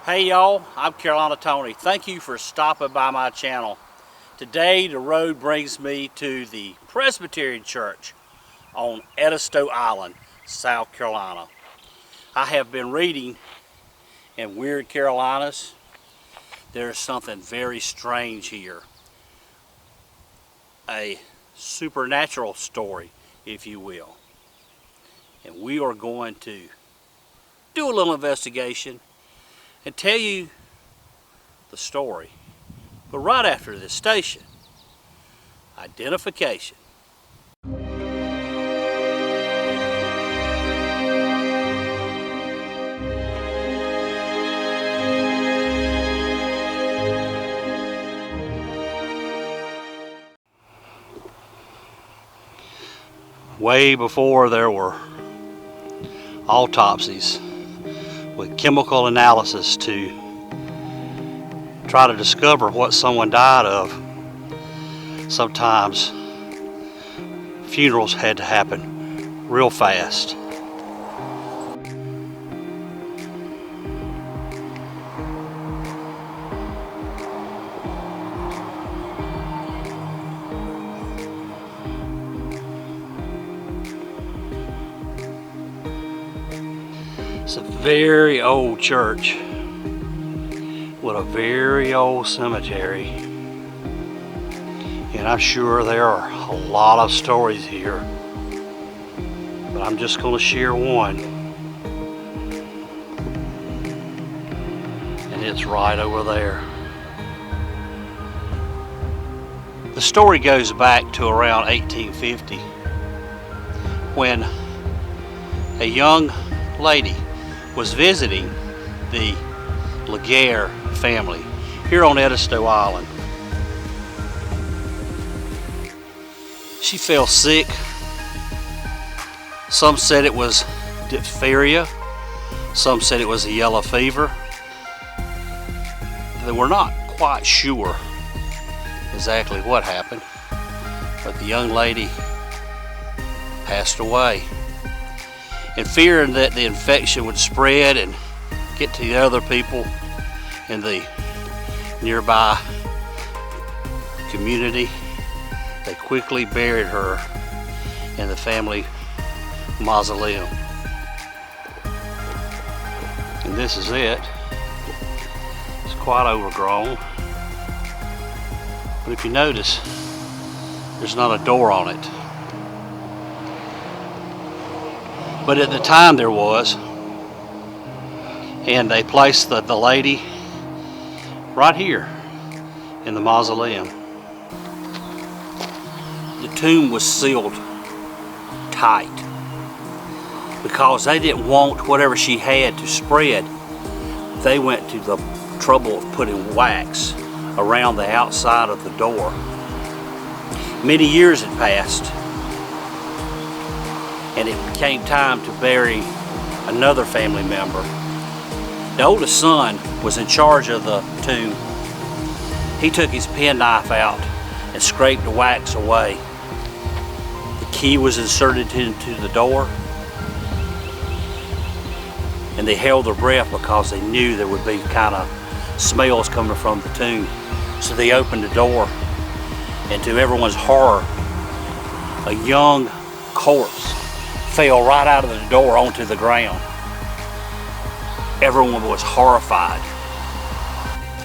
Hey y'all, I'm Carolina Tony. Thank you for stopping by my channel. Today the road brings me to the Presbyterian Church on Edisto Island, South Carolina. I have been reading in Weird Carolinas. There's something very strange here. A supernatural story, if you will. And we are going to do a little investigation and tell you the story. But right after this station, identification. Way before there were autopsies with chemical analysis to try to discover what someone died of, sometimes funerals had to happen real fast. It's a very old church with a very old cemetery, and I'm sure there are a lot of stories here, but I'm just going to share one, and it's right over there. The story goes back to around 1850 when a young lady was visiting the Laguerre family here on Edisto Island. She fell sick. Some said it was diphtheria. Some said it was a yellow fever. They were not quite sure exactly what happened, but the young lady passed away. And fearing that the infection would spread and get to the other people in the nearby community, they quickly buried her in the family mausoleum. And this is it. It's quite overgrown. But if you notice, there's not a door on it. But at the time there was, and they placed the lady right here in the mausoleum. The tomb was sealed tight because they didn't want whatever she had to spread. They went to the trouble of putting wax around the outside of the door. Many years had passed, and it came time to bury another family member. The oldest son was in charge of the tomb. He took his penknife out and scraped the wax away. The key was inserted into the door, and they held their breath because they knew there would be kind of smells coming from the tomb. So they opened the door, and to everyone's horror, a young corpse fell right out of the door onto the ground. Everyone was horrified.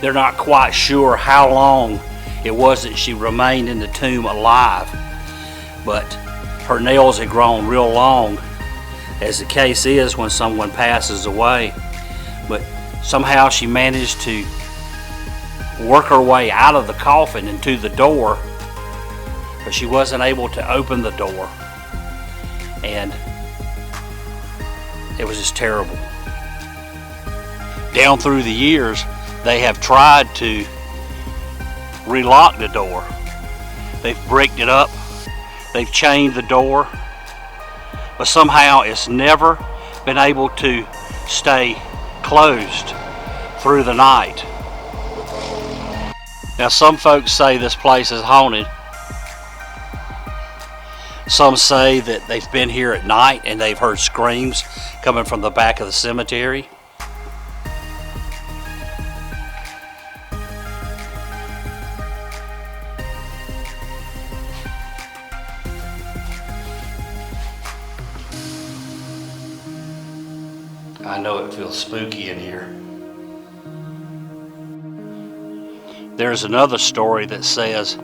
They're not quite sure how long it was that she remained in the tomb alive, but her nails had grown real long, as the case is when someone passes away. But somehow she managed to work her way out of the coffin and to the door, but she wasn't able to open the door. And it was just terrible. Down through the years, they have tried to relock the door. They've bricked it up, they've chained the door, but somehow it's never been able to stay closed through the night. Now, some folks say this place is haunted. Some say that they've been here at night and they've heard screams coming from the back of the cemetery. know it feels spooky in here. There's another story that says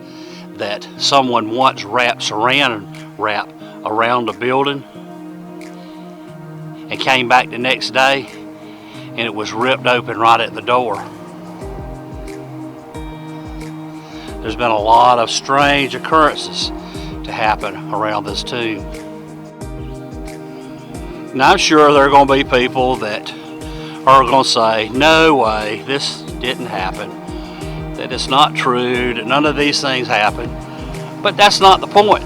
that someone once wrapped saran wrap around the building and came back the next day and it was ripped open right at the door. There's been a lot of strange occurrences to happen around this tomb. Now I'm sure there are going to be people that are going to say, no way, this didn't happen, that it's not true, that none of these things happen. But that's not the point.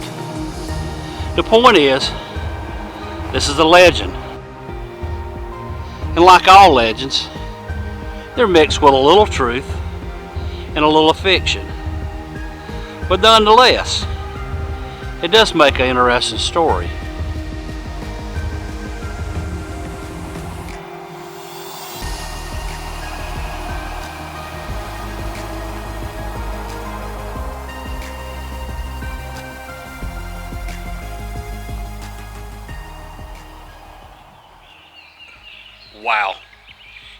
The point is, this is a legend. And like all legends, they're mixed with a little truth and a little fiction. But nonetheless, it does make an interesting story. Wow.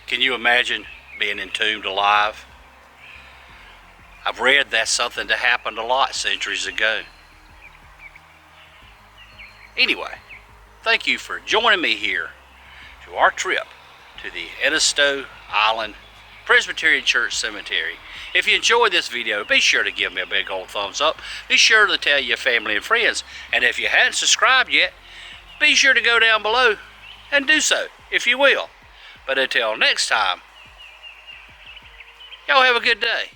Can you imagine being entombed alive? I've read that's something that happened a lot centuries ago. Anyway, thank you for joining me here to our trip to the Edisto Island Presbyterian Church Cemetery. If you enjoyed this video, be sure to give me a big old thumbs up. Be sure to tell your family and friends. And if you hadn't subscribed yet, be sure to go down below and do so, if you will. But until next time, y'all have a good day.